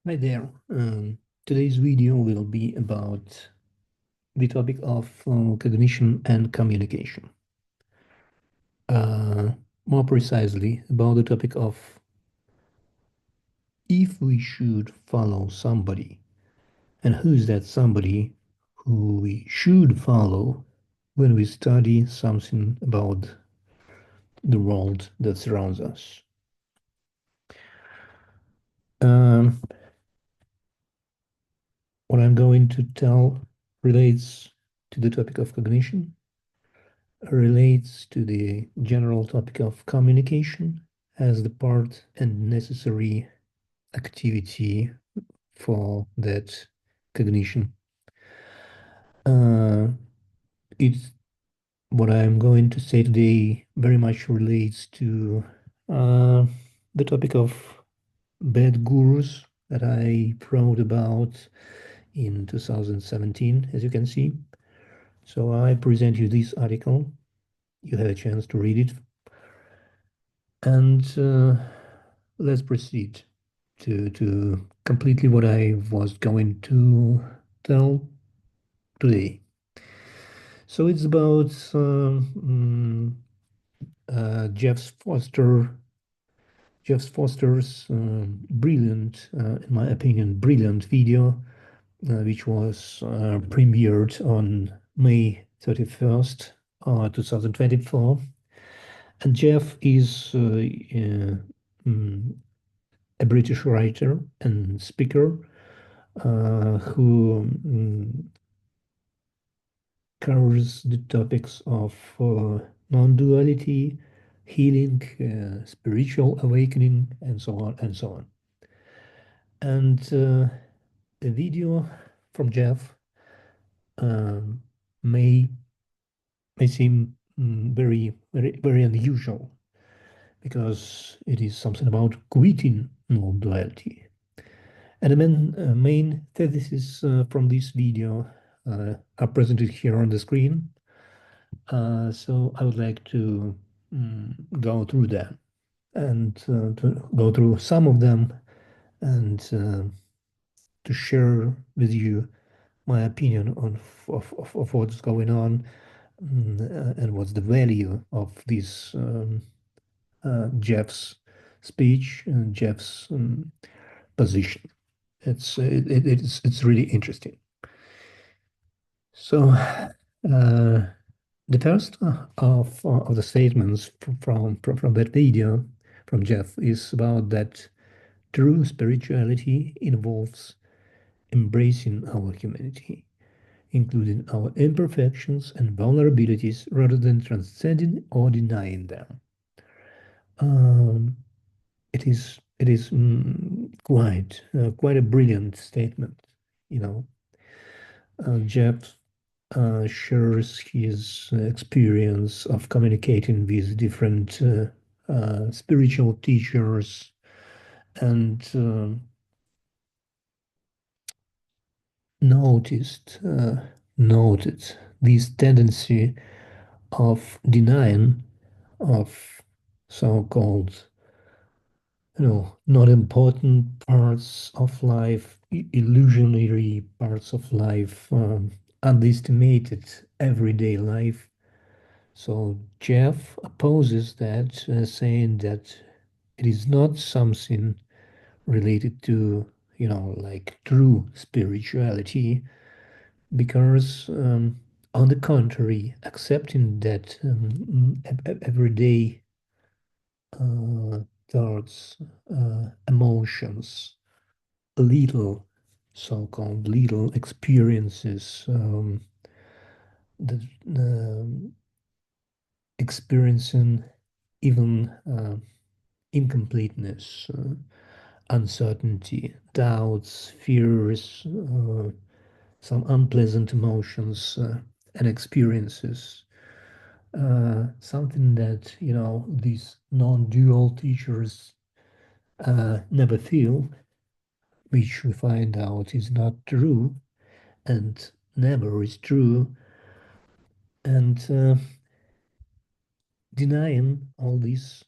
Hi there. Today's video will be about the topic of cognition and communication. Uh, More precisely, about the topic of if we should follow somebody, and who's that somebody who we should follow when we study something about the world that surrounds us. Um, what I'm going to tell relates to the topic of cognition, relates to the general topic of communication as the part and necessary activity for that cognition. Uh, it's what I'm going to say today very much relates to uh, the topic of bad gurus that I wrote about in 2017, as you can see. So I present you this article. You have a chance to read it. And let's proceed to completely what I was going to tell today. So it's about Jeff Foster's brilliant, in my opinion, brilliant video, which was premiered on May 31st, 2024. And Jeff is mm, a British writer and speaker who covers the topics of non-duality, healing, spiritual awakening, and so on and so on. And the video from Jeff um, may may seem very unusual because it is something about quitting non-duality. And the main thesis from this video are presented here on the screen. So I would like to go through them and to go through some of them and to share with you my opinion on of what's going on and what's the value of this Jeff's speech and Jeff's position. It's really interesting. So the first of the statements from that video from Jeff is about that true spirituality involves embracing our humanity, including our imperfections and vulnerabilities, rather than transcending or denying them. Um, it is quite a brilliant statement, you know. Jeff shares his experience of communicating with different spiritual teachers and noticed noted this tendency of denying of so-called not important parts of life, illusionary parts of life, underestimated everyday life. So Jeff opposes that, saying that it is not something related to, like true spirituality, because on the contrary, accepting that everyday uh, thoughts, emotions, little so-called little experiences, the experiencing even incompleteness, uncertainty, doubts, fears, some unpleasant emotions and experiences. Something that these non-dual teachers never feel, which we find out is not true and never is true, and denying all this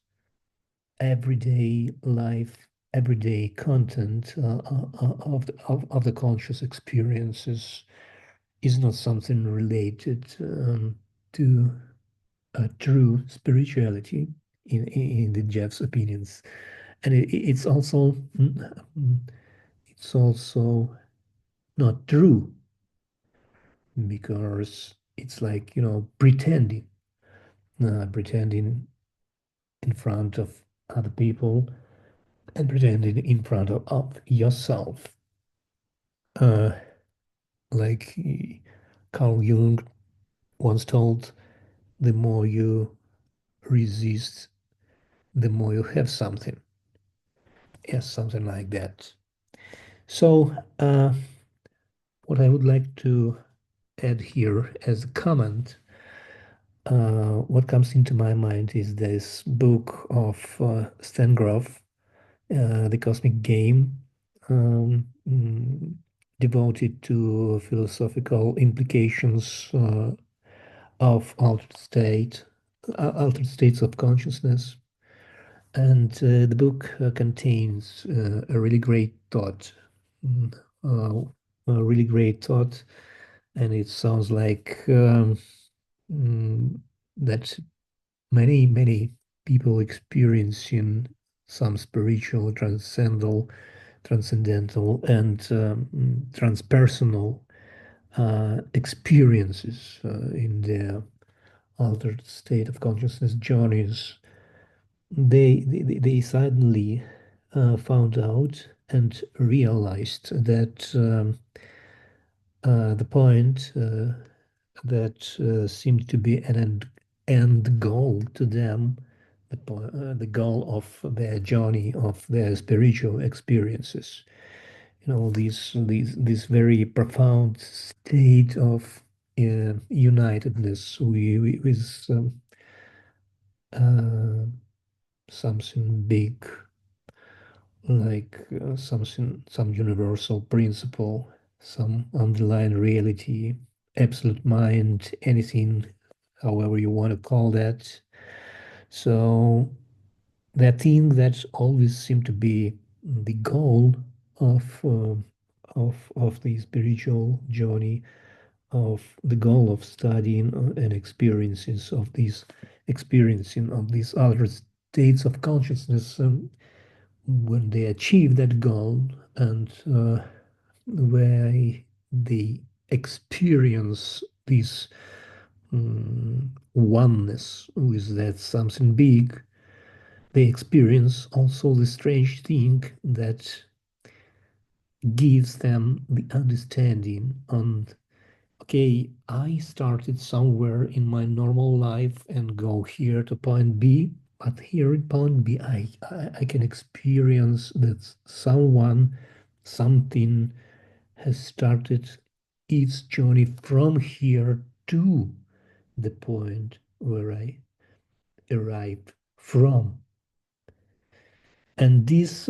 everyday life everyday content of the conscious experiences is not something related to true spirituality in the Jeff's opinions, and it's also not true because it's like pretending in front of other people and pretending in front of yourself. Uh, like Carl Jung once told, the more you resist, the more you have something. Yes, something like that. So, what I would like to add here as a comment, what comes into my mind is this book of Stan Grof, The Cosmic Game, devoted to philosophical implications of altered states of consciousness. And the book contains a really great thought, mm, a really great thought, and it sounds like mm, that many people experiencing some spiritual, transcendental, and transpersonal experiences in their altered state of consciousness journeys. They suddenly found out and realized that the point that seemed to be an end goal to them, the goal of their journey, of their spiritual experiences. This very profound state of unitedness with uh, something big, like some universal principle, some underlying reality, absolute mind, anything, however you want to call that. So that thing that always seemed to be the goal of of the spiritual journey, of the goal of studying and experiencing of these other states of consciousness. When they achieve that goal and where they experience this oneness with that something big, they experience also the strange thing that gives them the understanding on, okay, I started somewhere in my normal life and go here to point B, but here at point B, I can experience that something has started its journey from here to the point where I arrived from. And this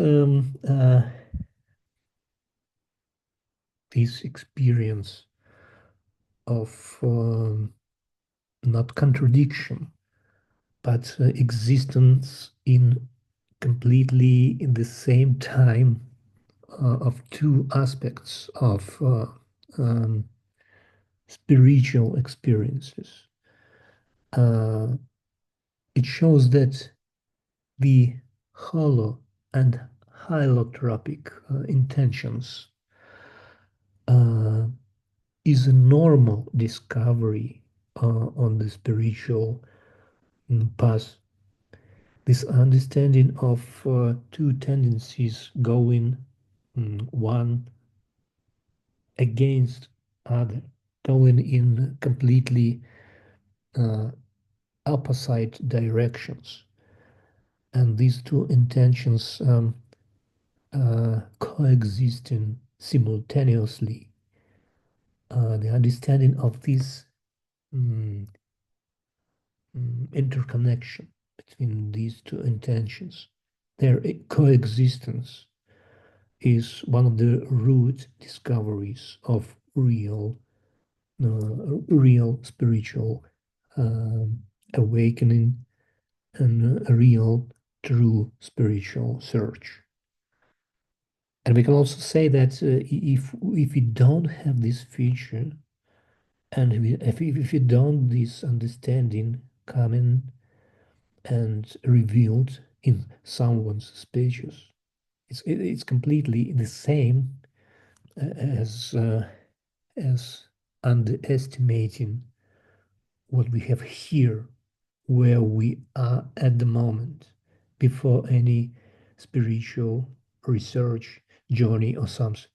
experience of not contradiction, but existence in completely in the same time of two aspects of spiritual experiences. Uh, it shows that the hollow and holotropic intentions uh, is a normal discovery on the spiritual path. This understanding of two tendencies going one against other, going in completely uh, opposite directions. And these two intentions coexisting simultaneously. The understanding of this mm, interconnection between these two intentions, their coexistence, is one of the root discoveries of real spiritual um, awakening and a real true spiritual search. And we can also say that if we don't have this feature, and if we don't this understanding coming and revealed in someone's speeches, it's completely the same as underestimating what we have here, where we are at the moment, before any spiritual research journey or something.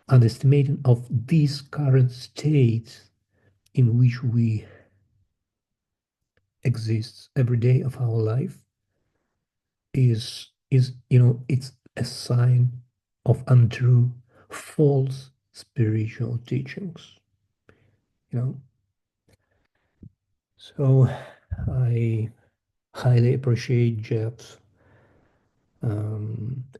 Underestimating of this current state in which we exist every day of our life is it's a sign of untrue, false spiritual teachings. You know, so I highly appreciate Jeff's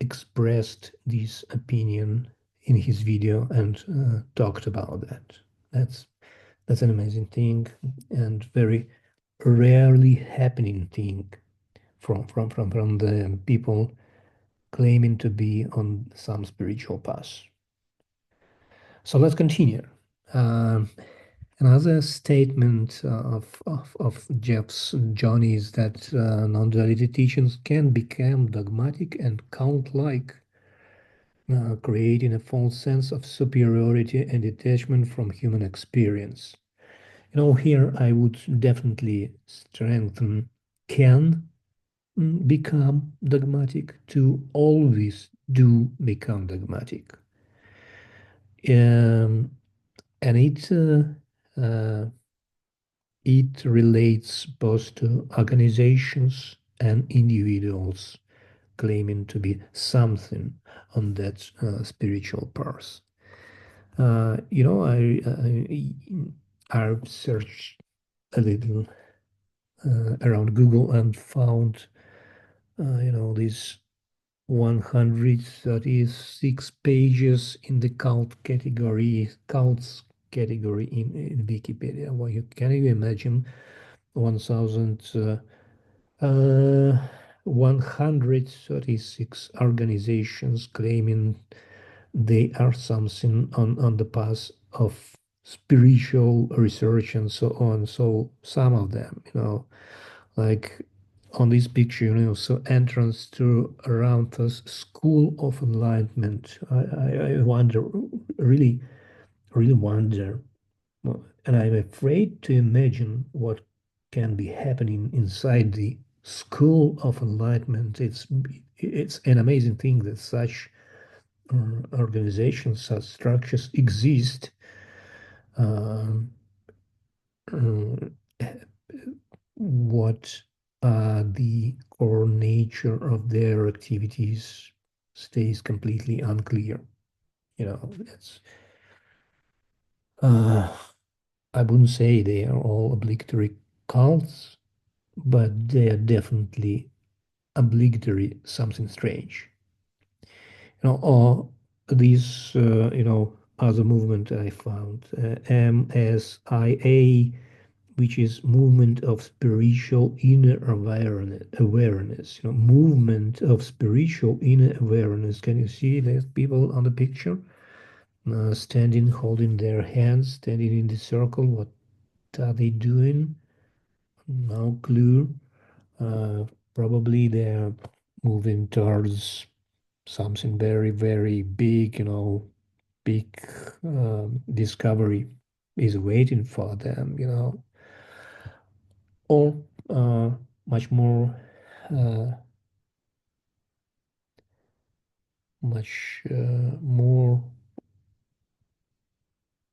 expressed this opinion in his video and talked about that. That's that's an amazing thing and very rarely happening thing from the people claiming to be on some spiritual path. So let's continue. Um, Another statement of Jeff's Johnny is that non-duality teachings can become dogmatic and cult-like, creating a false sense of superiority and detachment from human experience. Here I would definitely strengthen can become dogmatic to always do become dogmatic. Um, and it relates both to organizations and individuals claiming to be something on that spiritual path. I searched a little around Google and found, these 136 pages in the cults category in Wikipedia. Well, can you imagine 136 organizations claiming they are something on the path of spiritual research and so on. So some of them, like on this picture, so entrance to Aranta's School of Enlightenment. I wonder, really, really wonder, and I'm afraid to imagine what can be happening inside the School of Enlightenment. It's an amazing thing that such organizations, such structures exist. Um, uh, what the core nature of their activities stays completely unclear. It's uh, I wouldn't say they are all obligatory cults, but they are definitely obligatory something strange. Or these other movement I found, MSIA, which is movement of spiritual inner awareness. Movement of spiritual inner awareness. Can you see these people on the picture? Standing, holding their hands, standing in the circle. What are they doing? No clue. Uh, Probably they're moving towards something very, very big, big discovery is waiting for them, or much more, uh, much more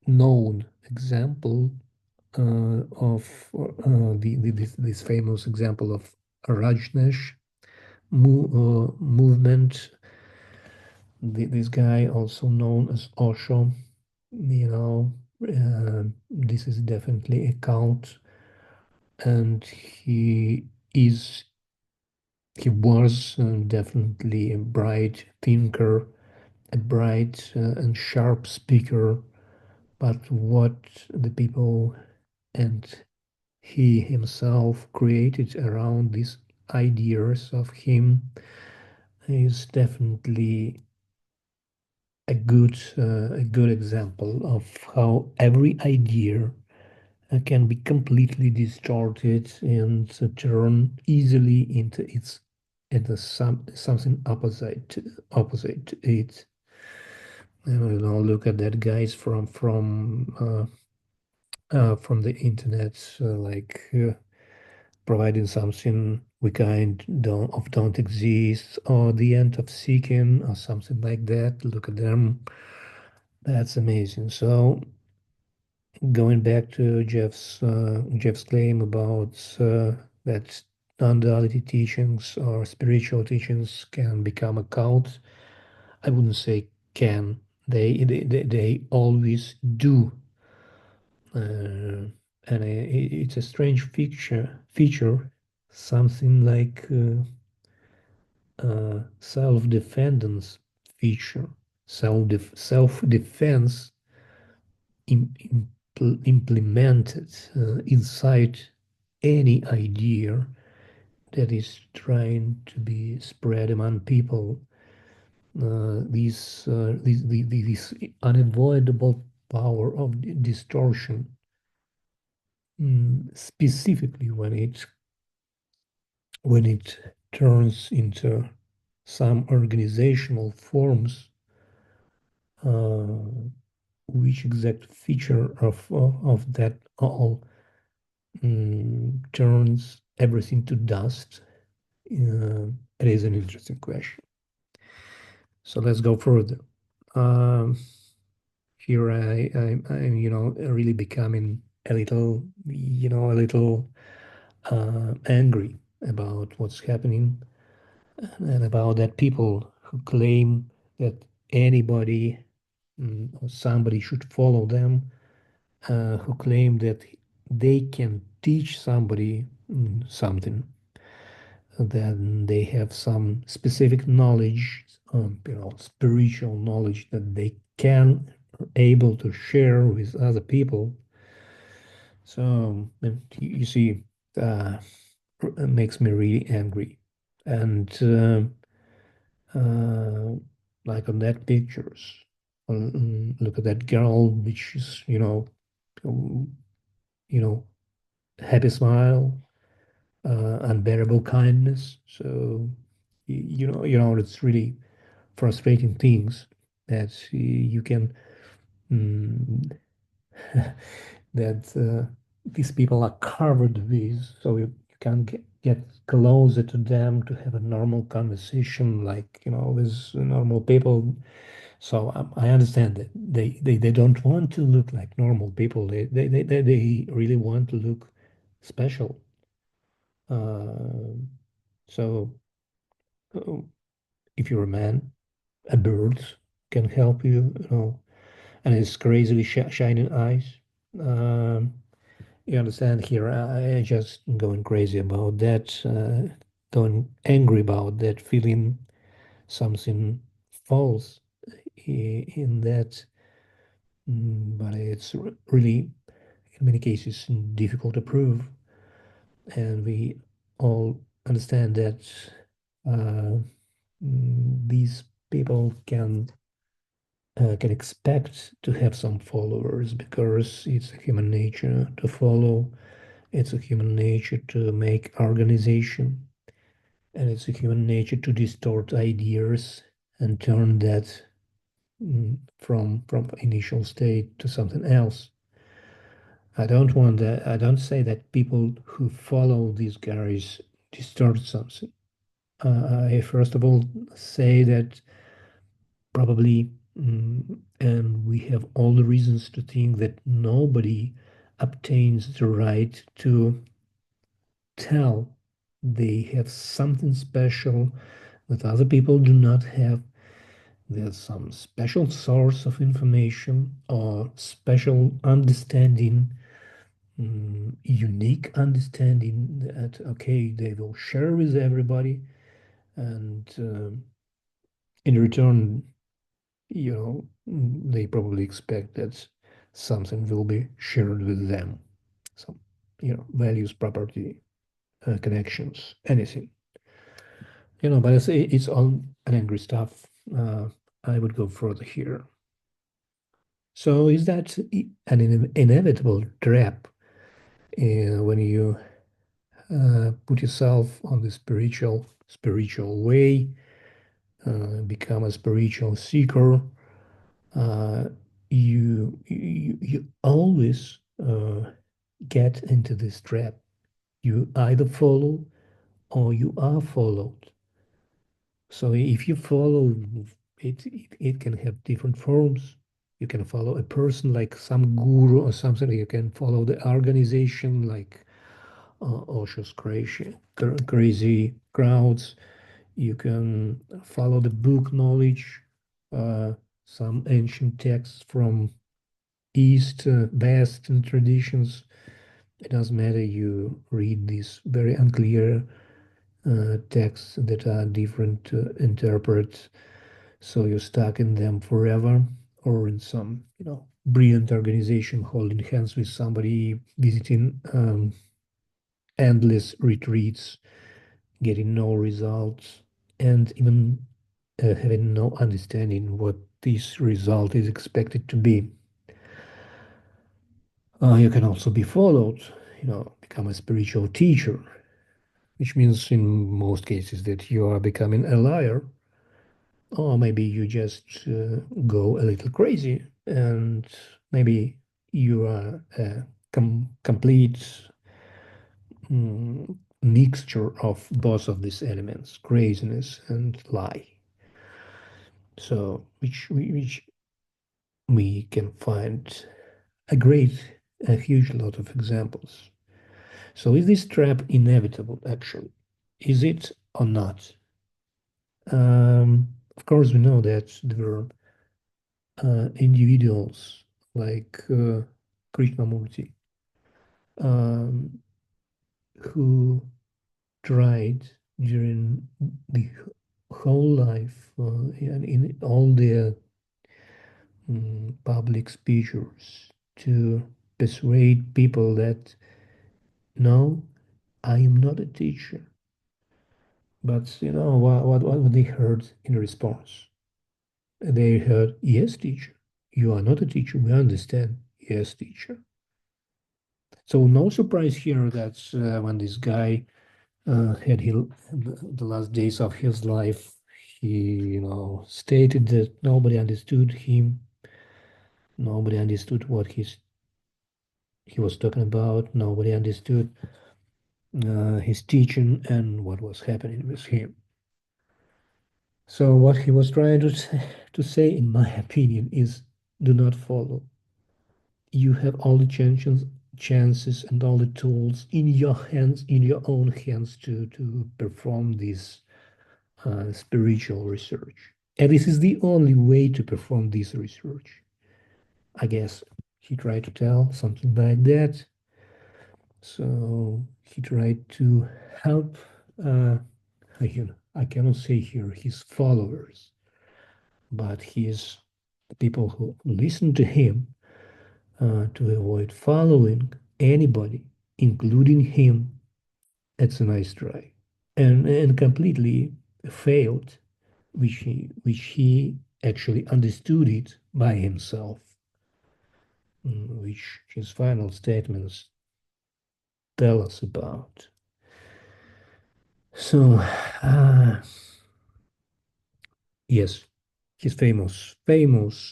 known example of this famous example of Rajneesh movement. This guy, also known as Osho, this is definitely a cult, and is he was definitely a bright thinker, a bright and sharp speaker, but what the people and he himself created around these ideas of him is definitely a good example of how every idea can be completely distorted and turn easily into something opposite it. Look at that guys from the internet, providing something we kind don't exist, or the end of seeking, or something like that. Look at them. That's amazing. So going back to Jeff's claim about that non-duality teachings or spiritual teachings can become a cult, I wouldn't say can. They always do. And it's a strange feature, something like self-defense feature, self-defense implemented inside any idea that is trying to be spread among people. This unavoidable power of distortion, specifically when it turns into some organizational forms, uh, which exact feature of that all turns everything to dust? It is an interesting question. So let's go further. Um, Here I'm, really becoming a little angry about what's happening, and about that people who claim that anybody or somebody should follow them, who claim that they can teach somebody something, then they have some specific knowledge, spiritual knowledge that they can able to share with other people. So you see, it makes me really angry. And uh, like on that pictures, look at that girl, which is, um, you know, happy smile, unbearable kindness. So it's really frustrating things that you can mm, that these people are covered with, so you can get closer to them to have a normal conversation, like with normal people. So I understand that they don't want to look like normal people. They really want to look special. Uh, so uh, if you're a man, a bird can help you, and his crazily shining eyes. Um, you understand here? I just going crazy about that, going angry about that, feeling something false in that. But it's really, in many cases, difficult to prove, and we all understand that uh, these people can expect to have some followers because it's a human nature to follow. It's a human nature to make organization, and it's a human nature to distort ideas and turn that from initial state to something else. I don't want that. I don't say that people who follow these guys distort something. I first of all say that probably, and we have all the reasons to think that nobody obtains the right to tell they have something special that other people do not have. There's some special source of information or special understanding, unique understanding that, okay, they will share with everybody, and in return, they probably expect that something will be shared with them. Some, values, property, connections, anything. But it's all an angry stuff. I would go further here. So is that an inevitable trap when you put yourself on the spiritual way, become a spiritual seeker? Uh, you always get into this trap. You either follow or you are followed. So if you follow, it can have different forms. You can follow a person like some guru or something. You can follow the organization like Osho's crazy crowds. You can follow the book knowledge, uh, some ancient texts from East, West, and traditions. It doesn't matter. You read these very unclear texts that are different to interpret, so you're stuck in them forever, or in some, brilliant organization holding hands with somebody, visiting endless retreats, getting no results, and even having no understanding what this result is expected to be. You can also be followed, become a spiritual teacher, which means in most cases that you are becoming a liar, or maybe you just go a little crazy, and maybe you are a complete mixture of both of these elements, craziness and lie. So, which we can find a huge lot of examples. So, is this trap inevitable, actually? Is it or not? Of course, we know that there are individuals like Krishnamurti um, who tried during the whole life and in all their public speeches to persuade people that no, I am not a teacher. But what they heard in response? They heard, yes, teacher. You are not a teacher. We understand. Yes, teacher. So no surprise here that when this guy had the last days of his life, he stated that nobody understood him, nobody understood what he was talking about, nobody understood his teaching and what was happening with him. So what he was trying to say, in my opinion, is do not follow. You have all the chances and all the tools in your hands, in your own hands, to perform this spiritual research. And this is the only way to perform this research. I guess he tried to tell something like that. So he tried to help, I cannot say here his followers, but his people who listen to him to avoid following anybody, including him. It's a nice try. And completely failed, which he actually understood it by himself, which his final statements tell us about. So, yes, his famous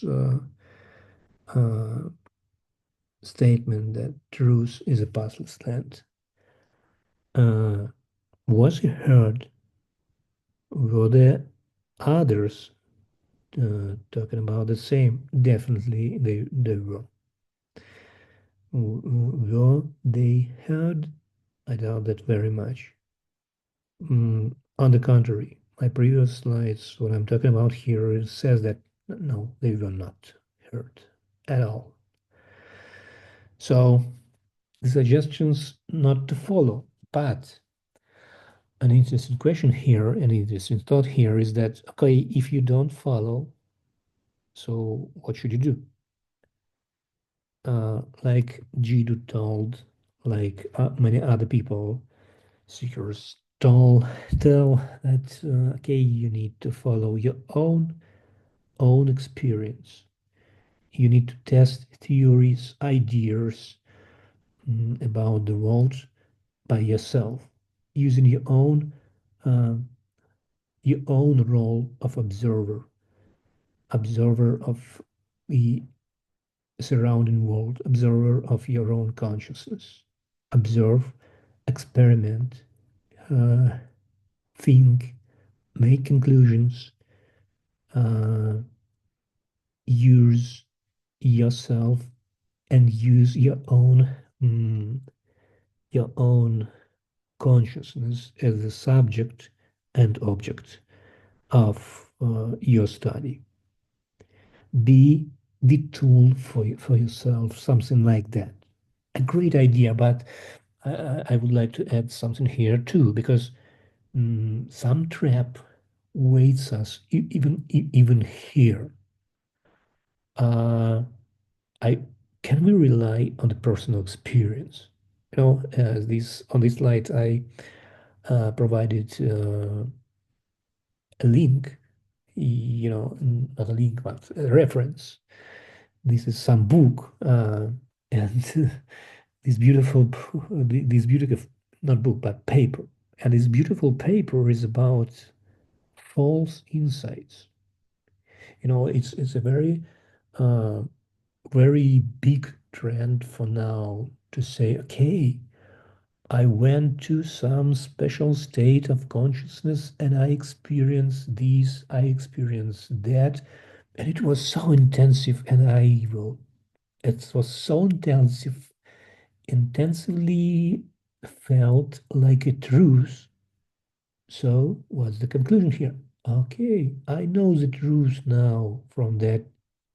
uh, statement that truth is a pathless land uh, was heard. Were there others talking about the same? Definitely, they were. Were they heard? I doubt that very much. On the contrary, my previous slides, what I'm talking about here, it says that no, they were not heard at all. So the suggestions not to follow, but an interesting question here, an interesting thought here is that, okay, if you don't follow, so what should you do? Like Jiddu told, like many other people, seekers tell that, okay, you need to follow your own own experience. You need to test theories, ideas about the world by yourself, using uh, your own role of observer, observer of the surrounding world, observer of your own consciousness. Observe, experiment, uh, think, make conclusions, uh, use yourself and use mm, your own consciousness as the subject and object of your study. Be the tool for yourself, something like that. A great idea, but I would like to add something here too, because some trap waits us even here. Uh, I can we rely on the personal experience? This on this slide I provided a link, not a link, but a reference. This is some book, and this beautiful, not book, but paper. And this beautiful paper is about false insights. It's a uh, very big trend for now to say, okay, I went to some special state of consciousness and I experienced this, I experienced that, and it was so intensive, and it was so intensive, intensively felt like a truth. So, what's the conclusion here? Okay, I know the truth now from that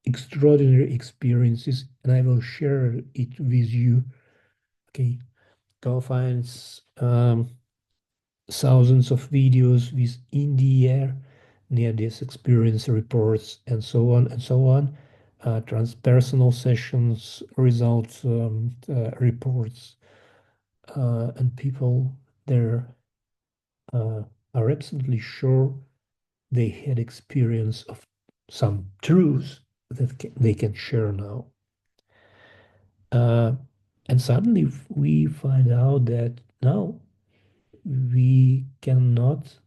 extraordinary experiences, and I will share it with you. Okay, go find thousands of videos with in the air, near-death experience reports, and so on and so on. Transpersonal sessions, results reports, and people there uh, are absolutely sure they had experience of some truths that they can share now. Uh, and suddenly we find out that now we cannot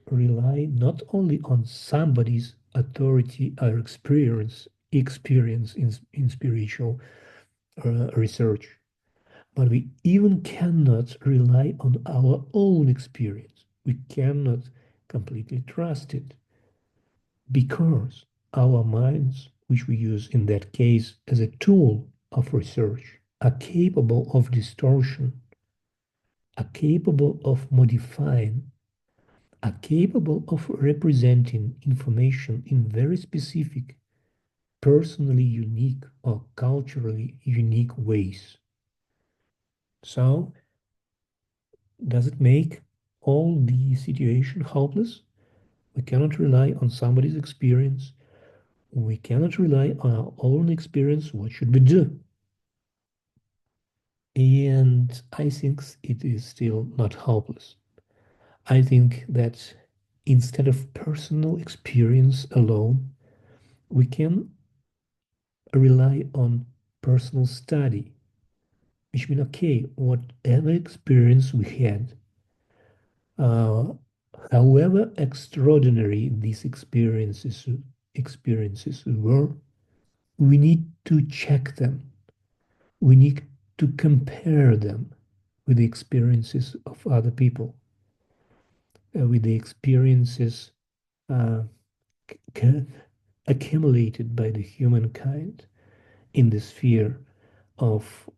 rely not only on somebody's authority or experience in spiritual research, but we even cannot rely on our own experience. We cannot completely trust it because our minds, which we use in that case as a tool of research, are capable of distortion, are capable of modifying, are capable of representing information in very specific, personally unique or culturally unique ways. So, does it make all the situation hopeless? We cannot rely on somebody's experience. We cannot rely on our own experience. What should we do? And I think it is still not hopeless. I think that instead of personal experience alone, we can rely on personal study, which means, okay, whatever experience we had, uh, however extraordinary these experiences were, we need to check them. We need to compare them with the experiences of other people, with the experiences uh, c- accumulated by the humankind in the sphere of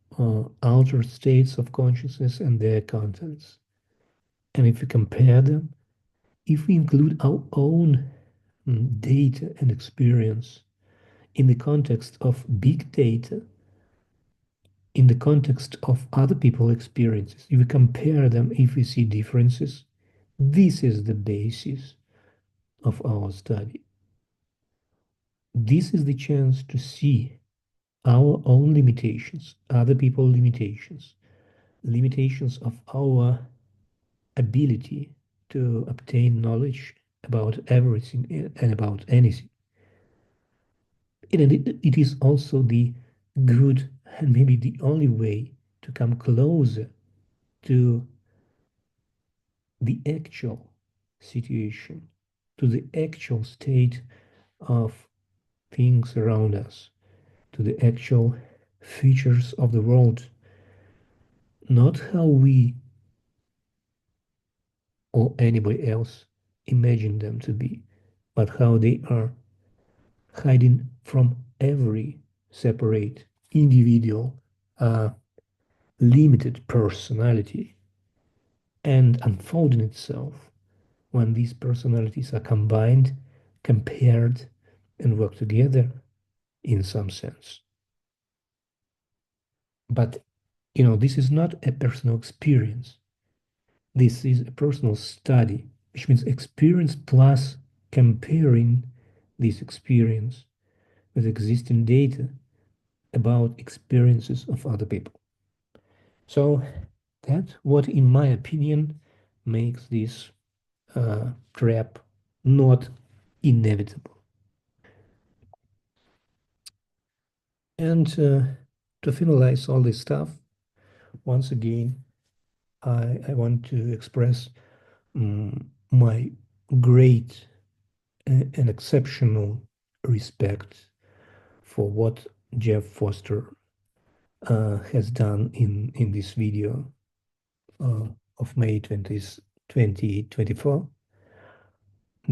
altered states of consciousness and their contents. And if we compare them, if we include our own data and experience in the context of big data, in the context of other people's experiences, if we compare them, if we see differences, this is the basis of our study. This is the chance to see our own limitations, other people's limitations, limitations of our ability to obtain knowledge about everything and about anything. it is also the good and maybe the only way to come closer to the actual situation, to the actual state of things around us, to the actual features of the world, not how we or anybody else imagine them to be, but how they are hiding from every separate individual, uh, limited personality and unfolding itself when these personalities are combined, compared, and work together in some sense. But, this is not a personal experience. This is a personal study, which means experience plus comparing this experience with existing data about experiences of other people. So that's what, in my opinion, makes this trap not inevitable. And to finalize all this stuff, once again, I want to express my great and exceptional respect for what Jeff Foster has done in this video uh, of May 20th, 2024,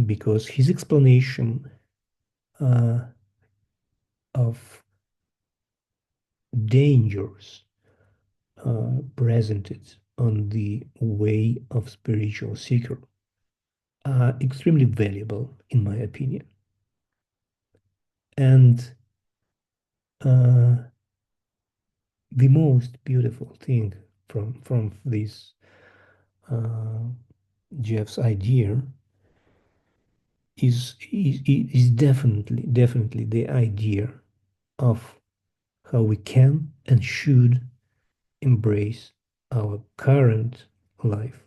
because his explanation uh, of dangers presented on the way of spiritual seeker are extremely valuable, in my opinion. And uh, the most beautiful thing from this uh, Jeff's idea is definitely the idea of how we can and should embrace our current life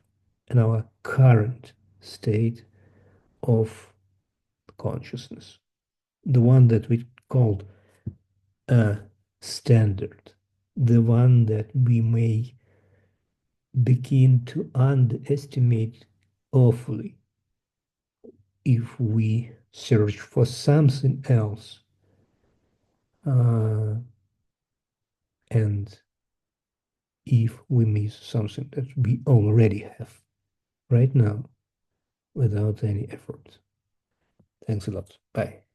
and our current state of consciousness, the one that we called a standard, the one that we may begin to underestimate awfully if we search for something else uh, and if we miss something that we already have right now without any effort. Thanks a lot. Bye.